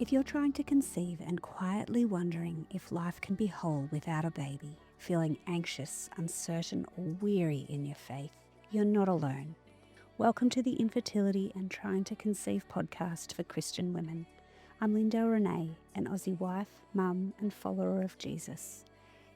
If you're trying to conceive and quietly wondering if life can be whole without a baby, feeling anxious, uncertain, or weary in your faith, you're not alone. Welcome to the Infertility and Trying to Conceive podcast for Christian women. I'm Lyndell Renee, an Aussie wife, mum, and follower of Jesus.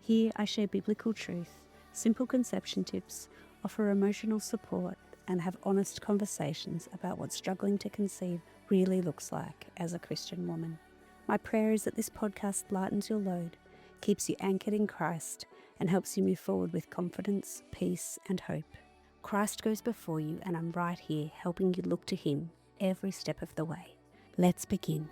Here I share biblical truth, simple conception tips, offer emotional support, and have honest conversations about what struggling to conceive really looks like as a Christian woman. My prayer is that this podcast lightens your load, keeps you anchored in Christ, and helps you move forward with confidence, peace, and hope. Christ goes before you, and I'm right here helping you look to Him every step of the way. Let's begin.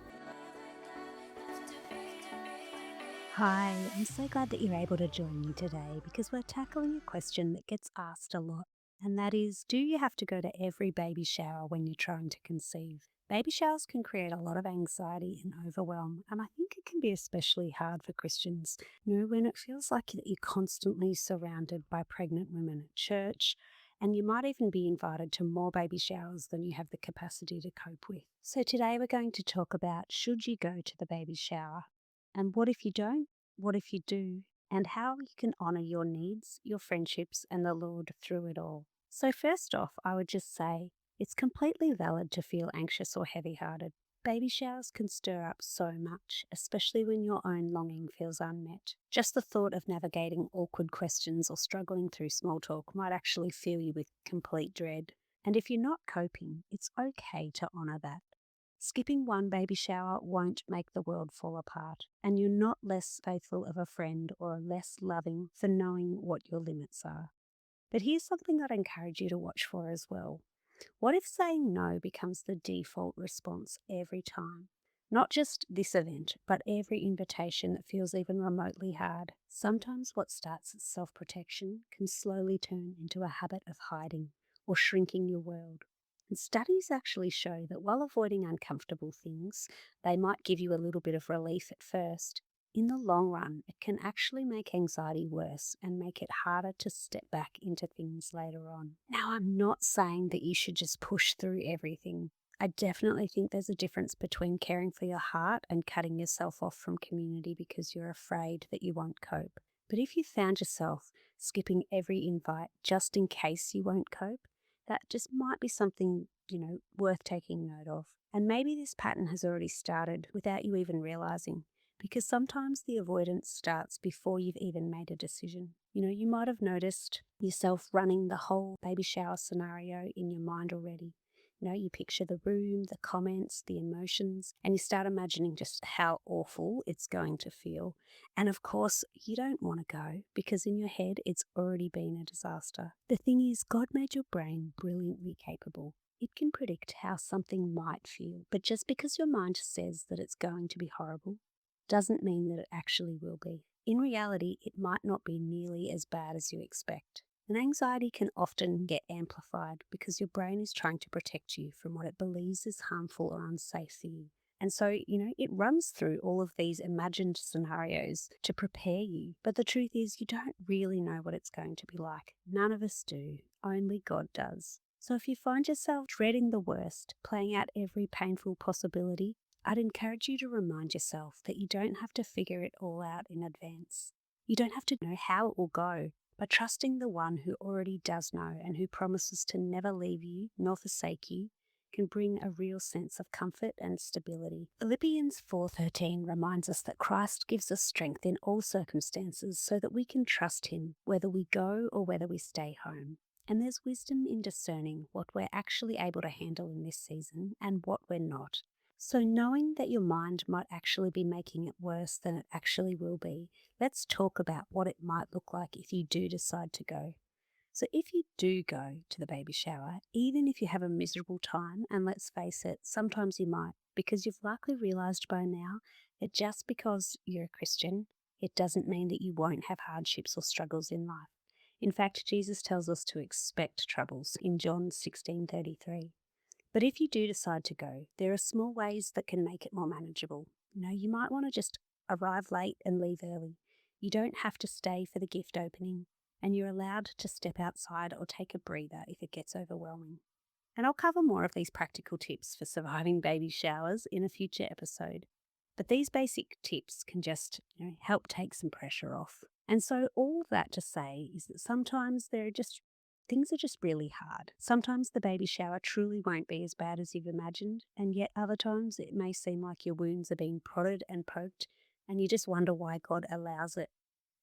Hi, I'm so glad that you're able to join me today because we're tackling a question that gets asked a lot, and that is, do you have to go to every baby shower when you're trying to conceive? Baby showers can create a lot of anxiety and overwhelm, and I think it can be especially hard for Christians, when it feels like that you're constantly surrounded by pregnant women at church, and you might even be invited to more baby showers than you have the capacity to cope with. So today we're going to talk about, should you go to the baby shower? And what if you don't? What if you do? And how you can honour your needs, your friendships, and the Lord through it all. So first off, I would just say it's completely valid to feel anxious or heavy-hearted. Baby showers can stir up so much, especially when your own longing feels unmet. Just the thought of navigating awkward questions or struggling through small talk might actually fill you with complete dread. And if you're not coping, it's okay to honour that. Skipping one baby shower won't make the world fall apart, and you're not less faithful of a friend or less loving for knowing what your limits are. But here's something that I encourage you to watch for as well. What if saying no becomes the default response every time? Not just this event, but every invitation that feels even remotely hard. Sometimes what starts as self-protection can slowly turn into a habit of hiding or shrinking your world. And studies actually show that while avoiding uncomfortable things, they might give you a little bit of relief at first. In the long run, it can actually make anxiety worse and make it harder to step back into things later on. Now, I'm not saying that you should just push through everything. I definitely think there's a difference between caring for your heart and cutting yourself off from community because you're afraid that you won't cope. But if you found yourself skipping every invite just in case you won't cope, that just might be something, worth taking note of. And maybe this pattern has already started without you even realizing, because sometimes the avoidance starts before you've even made a decision. You might have noticed yourself running the whole baby shower scenario in your mind already. You picture the room, the comments, the emotions, and you start imagining just how awful it's going to feel. And of course, you don't want to go because in your head, it's already been a disaster. The thing is, God made your brain brilliantly capable. It can predict how something might feel, but just because your mind says that it's going to be horrible doesn't mean that it actually will be. In reality, it might not be nearly as bad as you expect. And anxiety can often get amplified because your brain is trying to protect you from what it believes is harmful or unsafe for you. And so, it runs through all of these imagined scenarios to prepare you. But the truth is, you don't really know what it's going to be like. None of us do. Only God does. So if you find yourself dreading the worst, playing out every painful possibility, I'd encourage you to remind yourself that you don't have to figure it all out in advance. You don't have to know how it will go. But trusting the one who already does know and who promises to never leave you nor forsake you can bring a real sense of comfort and stability. Philippians 4:13 reminds us that Christ gives us strength in all circumstances so that we can trust Him whether we go or whether we stay home. And there's wisdom in discerning what we're actually able to handle in this season and what we're not. So knowing that your mind might actually be making it worse than it actually will be, let's talk about what it might look like if you do decide to go. So if you do go to the baby shower, even if you have a miserable time, and let's face it, sometimes you might, because you've likely realised by now that just because you're a Christian, it doesn't mean that you won't have hardships or struggles in life. In fact, Jesus tells us to expect troubles in John 16:33. But if you do decide to go, there are small ways that can make it more manageable. You might want to just arrive late and leave early. You don't have to stay for the gift opening, and you're allowed to step outside or take a breather if it gets overwhelming. And I'll cover more of these practical tips for surviving baby showers in a future episode. But these basic tips can just help take some pressure off. And so all of that to say is that sometimes things are just really hard. Sometimes the baby shower truly won't be as bad as you've imagined, and yet other times it may seem like your wounds are being prodded and poked, and you just wonder why God allows it.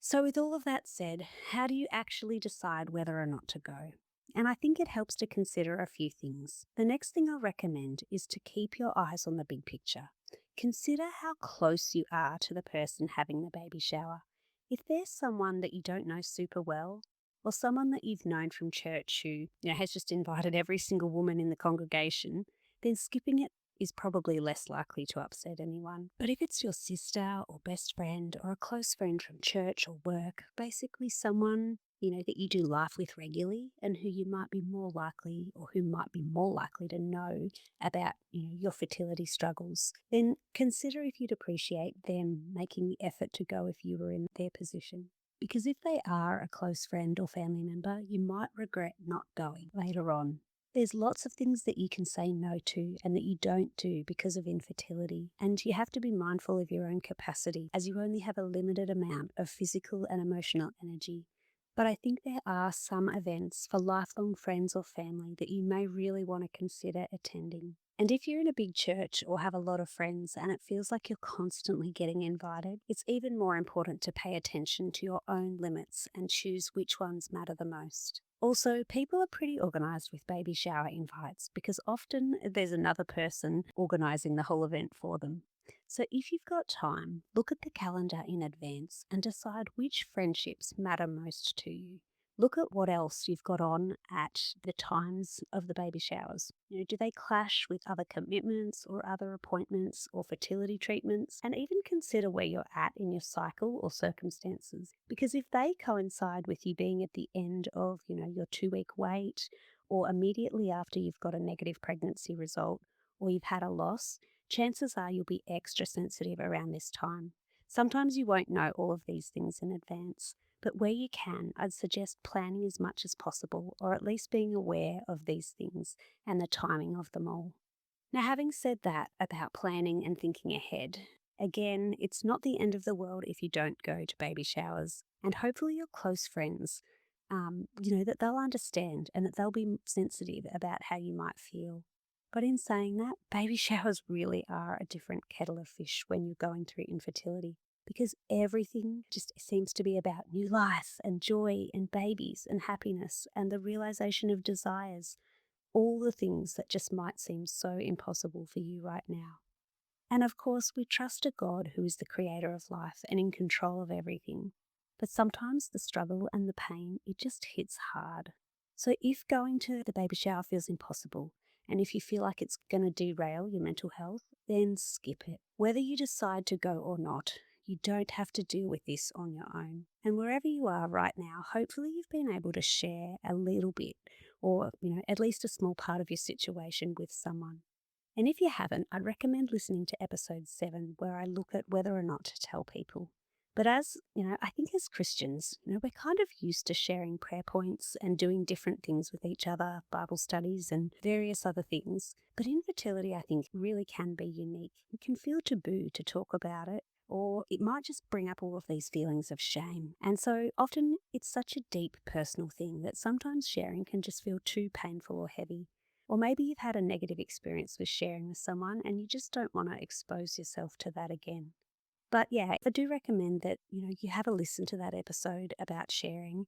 So, with all of that said, how do you actually decide whether or not to go? And I think it helps to consider a few things. The next thing I'll recommend is to keep your eyes on the big picture. Consider how close you are to the person having the baby shower. If there's someone that you don't know super well, or someone that you've known from church who has just invited every single woman in the congregation, then skipping it is probably less likely to upset anyone. But if it's your sister or best friend or a close friend from church or work, basically someone that you do life with regularly and who you might be more likely or who might be more likely to know about your fertility struggles, then consider if you'd appreciate them making the effort to go if you were in their position. Because if they are a close friend or family member, you might regret not going later on. There's lots of things that you can say no to and that you don't do because of infertility. And you have to be mindful of your own capacity as you only have a limited amount of physical and emotional energy. But I think there are some events for lifelong friends or family that you may really want to consider attending. And if you're in a big church or have a lot of friends and it feels like you're constantly getting invited, it's even more important to pay attention to your own limits and choose which ones matter the most. Also, people are pretty organised with baby shower invites because often there's another person organising the whole event for them. So if you've got time, look at the calendar in advance and decide which friendships matter most to you. Look at what else you've got on at the times of the baby showers. Do they clash with other commitments or other appointments or fertility treatments? And even consider where you're at in your cycle or circumstances. Because if they coincide with you being at the end of, your 2-week wait, or immediately after you've got a negative pregnancy result, or you've had a loss, chances are you'll be extra sensitive around this time. Sometimes you won't know all of these things in advance. But where you can, I'd suggest planning as much as possible, or at least being aware of these things and the timing of them all. Now, having said that about planning and thinking ahead, again, it's not the end of the world if you don't go to baby showers. And hopefully your close friends, that they'll understand and that they'll be sensitive about how you might feel. But in saying that, baby showers really are a different kettle of fish when you're going through infertility, because everything just seems to be about new life and joy and babies and happiness and the realization of desires, all the things that just might seem so impossible for you right now. And of course, we trust a God who is the creator of life and in control of everything. But sometimes the struggle and the pain, it just hits hard. So if going to the baby shower feels impossible, and if you feel like it's going to derail your mental health, then skip it. Whether you decide to go or not, you don't have to deal with this on your own. And wherever you are right now, hopefully you've been able to share a little bit or, at least a small part of your situation with someone. And if you haven't, I'd recommend listening to episode 7, where I look at whether or not to tell people. But I think as Christians, we're kind of used to sharing prayer points and doing different things with each other, Bible studies and various other things. But infertility, I think, really can be unique. It can feel taboo to talk about it, or it might just bring up all of these feelings of shame. And so often it's such a deep personal thing that sometimes sharing can just feel too painful or heavy. Or maybe you've had a negative experience with sharing with someone and you just don't want to expose yourself to that again. But yeah, I do recommend that, you have a listen to that episode about sharing,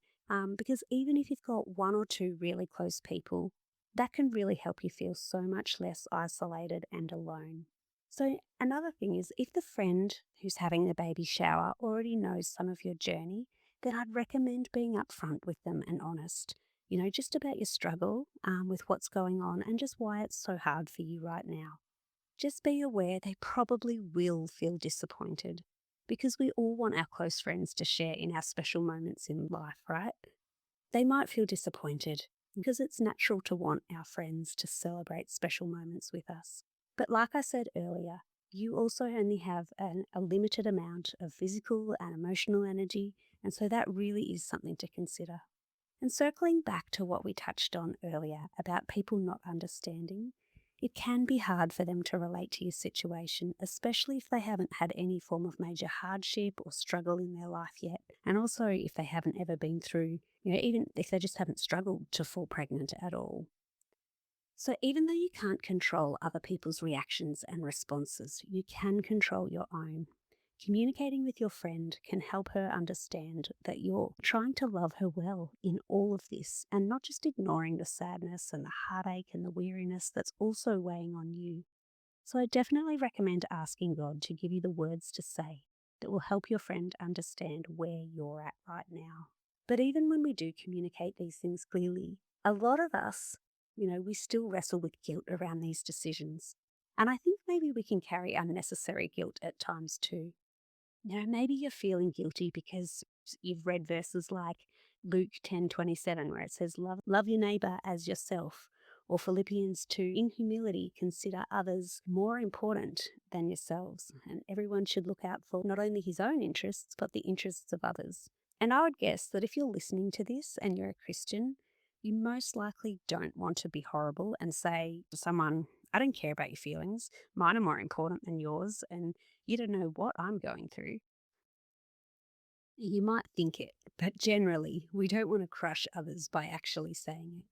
because even if you've got one or two really close people, that can really help you feel so much less isolated and alone. So another thing is, if the friend who's having the baby shower already knows some of your journey, then I'd recommend being upfront with them and honest, just about your struggle with what's going on and just why it's so hard for you right now. Just be aware they probably will feel disappointed, because we all want our close friends to share in our special moments in life, right? They might feel disappointed because it's natural to want our friends to celebrate special moments with us. But like I said earlier, you also only have a limited amount of physical and emotional energy, and so that really is something to consider. And circling back to what we touched on earlier about people not understanding, It can be hard for them to relate to your situation, especially if they haven't had any form of major hardship or struggle in their life yet. And also if they haven't ever been through, even if they just haven't struggled to fall pregnant at all. So, even though you can't control other people's reactions and responses, you can control your own. Communicating with your friend can help her understand that you're trying to love her well in all of this and not just ignoring the sadness and the heartache and the weariness that's also weighing on you. So, I definitely recommend asking God to give you the words to say that will help your friend understand where you're at right now. But even when we do communicate these things clearly, a lot of us, we still wrestle with guilt around these decisions. And I think maybe we can carry unnecessary guilt at times too. Maybe you're feeling guilty because you've read verses like Luke 10:27, where it says, love your neighbor as yourself, or Philippians 2, in humility, consider others more important than yourselves. And everyone should look out for not only his own interests, but the interests of others. And I would guess that if you're listening to this and you're a Christian, you most likely don't want to be horrible and say to someone, I don't care about your feelings. Mine are more important than yours. And you don't know what I'm going through. You might think it, but generally, we don't want to crush others by actually saying it.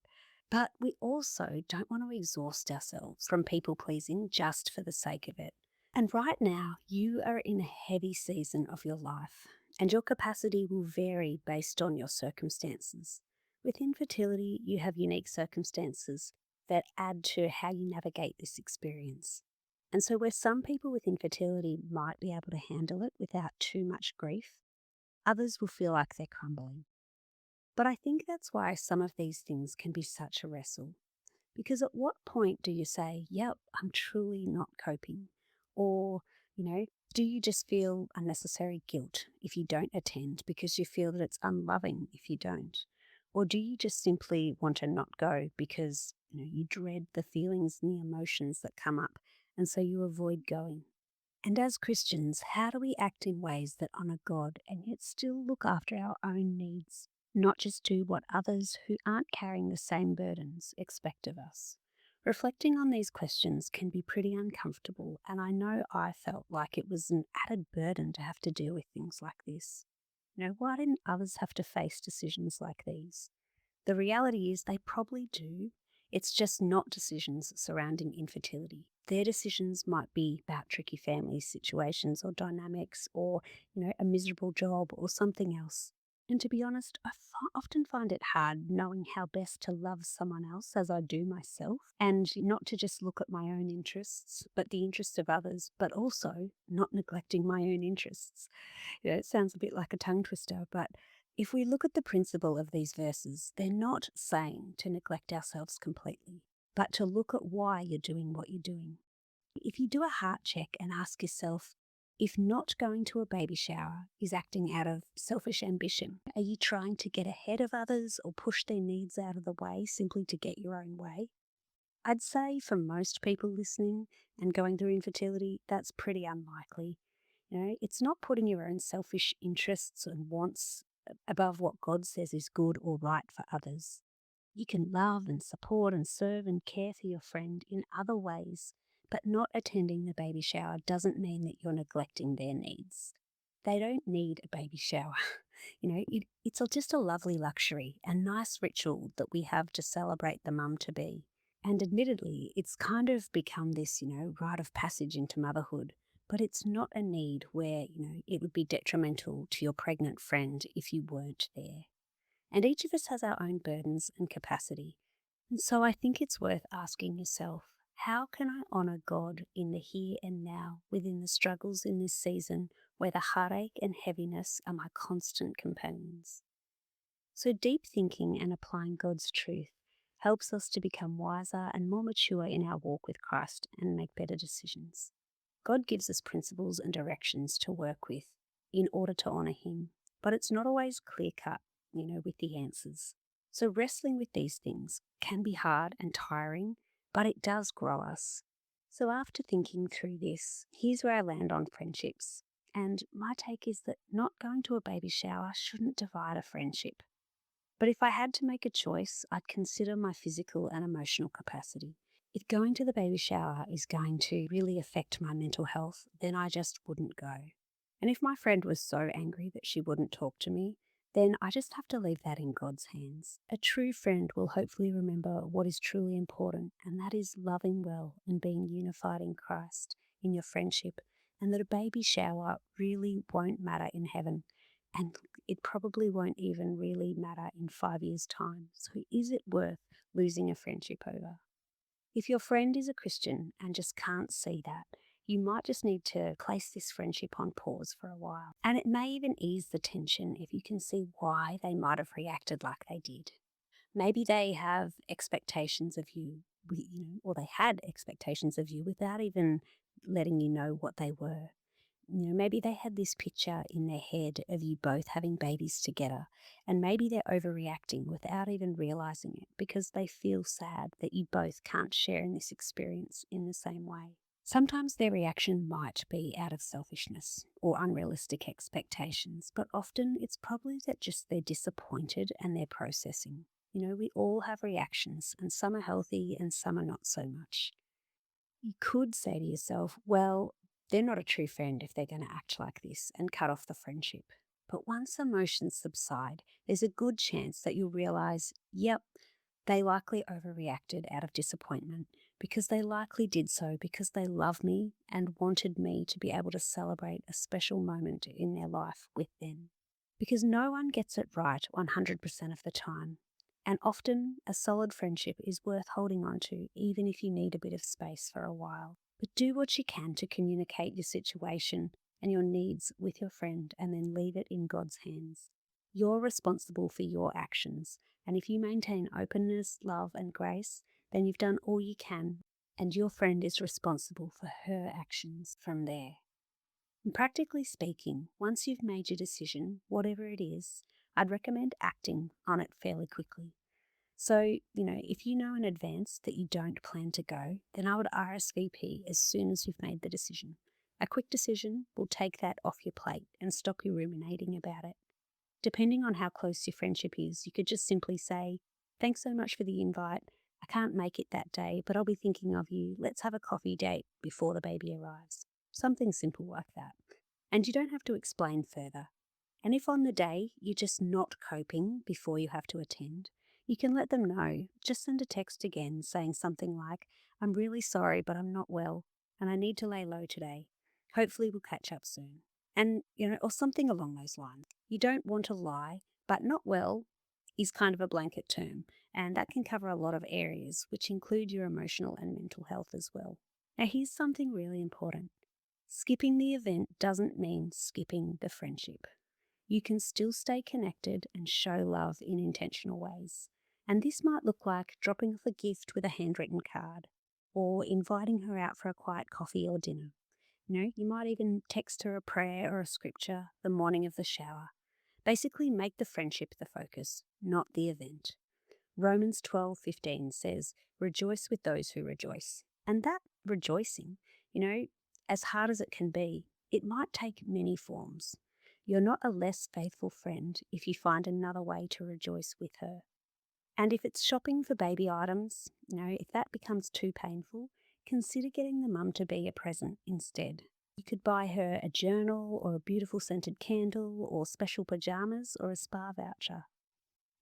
But we also don't want to exhaust ourselves from people pleasing just for the sake of it. And right now, you are in a heavy season of your life, and your capacity will vary based on your circumstances. With infertility, you have unique circumstances that add to how you navigate this experience. And so, where some people with infertility might be able to handle it without too much grief, others will feel like they're crumbling. But I think that's why some of these things can be such a wrestle. Because at what point do you say, yep, I'm truly not coping? Or, you know, do you just feel unnecessary guilt if you don't attend because you feel that it's unloving if you don't? Or do you just simply want to not go because, you dread the feelings and the emotions that come up and so you avoid going? And as Christians, how do we act in ways that honour God and yet still look after our own needs, not just do what others who aren't carrying the same burdens expect of us? Reflecting on these questions can be pretty uncomfortable, and I know I felt like it was an added burden to have to deal with things like this. Why didn't others have to face decisions like these? The reality is they probably do. It's just not decisions surrounding infertility. Their decisions might be about tricky family situations or dynamics or, a miserable job or something else. And to be honest, I often find it hard knowing how best to love someone else as I do myself and not to just look at my own interests, but the interests of others, but also not neglecting my own interests. It sounds a bit like a tongue twister, but if we look at the principle of these verses, they're not saying to neglect ourselves completely, but to look at why you're doing what you're doing. If you do a heart check and ask yourself, if not going to a baby shower is acting out of selfish ambition, are you trying to get ahead of others or push their needs out of the way simply to get your own way? I'd say for most people listening and going through infertility, that's pretty unlikely. It's not putting your own selfish interests and wants above what God says is good or right for others. You can love and support and serve and care for your friend in other ways, but not attending the baby shower doesn't mean that you're neglecting their needs. They don't need a baby shower. It's just a lovely luxury, a nice ritual that we have to celebrate the mum to be. And admittedly, it's kind of become this, rite of passage into motherhood. But it's not a need where, it would be detrimental to your pregnant friend if you weren't there. And each of us has our own burdens and capacity. And so I think it's worth asking yourself, how can I honour God in the here and now within the struggles in this season where the heartache and heaviness are my constant companions? So deep thinking and applying God's truth helps us to become wiser and more mature in our walk with Christ and make better decisions. God gives us principles and directions to work with in order to honour Him, but it's not always clear cut, with the answers. So wrestling with these things can be hard and tiring, but it does grow us. So after thinking through this, here's where I land on friendships. And my take is that not going to a baby shower shouldn't divide a friendship. But if I had to make a choice, I'd consider my physical and emotional capacity. If going to the baby shower is going to really affect my mental health, then I just wouldn't go. And if my friend was so angry that she wouldn't talk to me, then I just have to leave that in God's hands. A true friend will hopefully remember what is truly important, and that is loving well and being unified in Christ in your friendship, and that a baby shower really won't matter in heaven, and it probably won't even really matter in 5 years' time. So is it worth losing a friendship over? If your friend is a Christian and just can't see that, you might just need to place this friendship on pause for a while. And it may even ease the tension if you can see why they might have reacted like they did. Maybe they have expectations of you, or they had expectations of you without even letting you know what they were. Maybe they had this picture in their head of you both having babies together, and maybe they're overreacting without even realizing it because they feel sad that you both can't share in this experience in the same way. Sometimes their reaction might be out of selfishness or unrealistic expectations, but often it's probably that just they're disappointed and they're processing. We all have reactions, and some are healthy and some are not so much. You could say to yourself, well, they're not a true friend if they're going to act like this, and cut off the friendship. But once emotions subside, there's a good chance that you'll realize, yep, they likely overreacted out of disappointment, because they likely did so because they love me and wanted me to be able to celebrate a special moment in their life with them. Because no one gets it right 100% of the time. And often a solid friendship is worth holding on to, even if you need a bit of space for a while. But do what you can to communicate your situation and your needs with your friend, and then leave it in God's hands. You're responsible for your actions, and if you maintain openness, love, and grace, then you've done all you can, and your friend is responsible for her actions from there. And practically speaking, once you've made your decision, whatever it is, I'd recommend acting on it fairly quickly. So, if you know in advance that you don't plan to go, then I would RSVP as soon as you've made the decision. A quick decision will take that off your plate and stop you ruminating about it. Depending on how close your friendship is, you could just simply say, "Thanks so much for the invite. I can't make it that day, but I'll be thinking of you. Let's have a coffee date before the baby arrives." Something simple like that. And you don't have to explain further. And if on the day you're just not coping before you have to attend, you can let them know. Just send a text again saying something like, "I'm really sorry, but I'm not well, and I need to lay low today. Hopefully we'll catch up soon." And, or something along those lines. You don't want to lie, but not well is kind of a blanket term, and that can cover a lot of areas, which include your emotional and mental health as well. Now, here's something really important. Skipping the event doesn't mean skipping the friendship. You can still stay connected and show love in intentional ways. And this might look like dropping off a gift with a handwritten card, or inviting her out for a quiet coffee or dinner. You might even text her a prayer or a scripture the morning of the shower. Basically, make the friendship the focus, not the event. Romans 12:15 says, "Rejoice with those who rejoice." And that rejoicing, as hard as it can be, it might take many forms. You're not a less faithful friend if you find another way to rejoice with her. And if it's shopping for baby items, if that becomes too painful, consider getting the mum to be a present instead. You could buy her a journal or a beautiful scented candle or special pajamas or a spa voucher.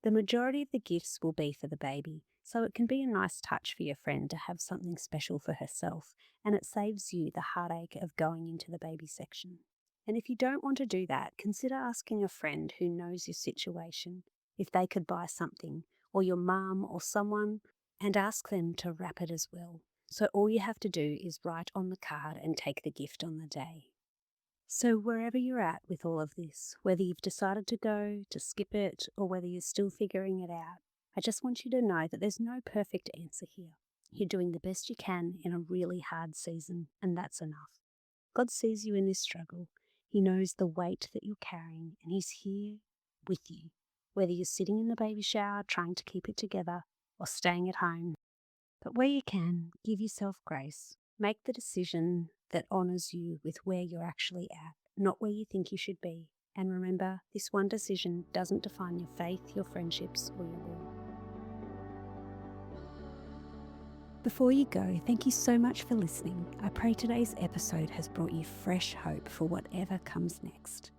The majority of the gifts will be for the baby, so it can be a nice touch for your friend to have something special for herself, and it saves you the heartache of going into the baby section. And if you don't want to do that, consider asking a friend who knows your situation if they could buy something, or your mum or someone, and ask them to wrap it as well. So all you have to do is write on the card and take the gift on the day. So wherever you're at with all of this, whether you've decided to go, to skip it, or whether you're still figuring it out, I just want you to know that there's no perfect answer here. You're doing the best you can in a really hard season, and that's enough. God sees you in this struggle. He knows the weight that you're carrying, and He's here with you, whether you're sitting in the baby shower trying to keep it together or staying at home. But where you can, give yourself grace. Make the decision that honours you with where you're actually at, not where you think you should be. And remember, this one decision doesn't define your faith, your friendships, or your will. Before you go, thank you so much for listening. I pray today's episode has brought you fresh hope for whatever comes next.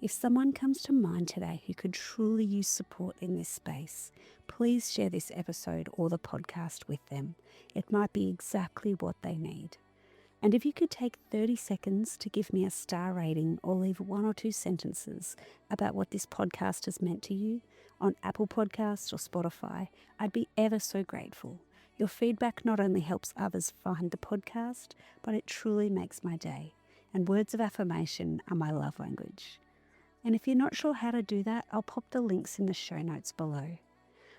If someone comes to mind today who could truly use support in this space, please share this episode or the podcast with them. It might be exactly what they need. And if you could take 30 seconds to give me a star rating or leave 1 or 2 sentences about what this podcast has meant to you on Apple Podcasts or Spotify, I'd be ever so grateful. Your feedback not only helps others find the podcast, but it truly makes my day. And words of affirmation are my love language. And if you're not sure how to do that, I'll pop the links in the show notes below.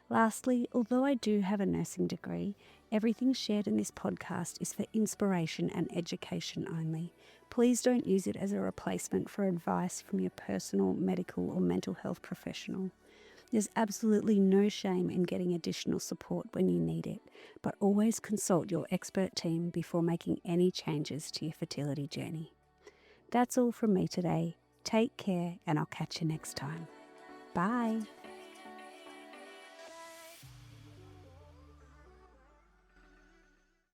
Lastly, although I do have a nursing degree, everything shared in this podcast is for inspiration and education only. Please don't use it as a replacement for advice from your personal, medical, or mental health professional. There's absolutely no shame in getting additional support when you need it, but always consult your expert team before making any changes to your fertility journey. That's all from me today. Take care, and I'll catch you next time. Bye.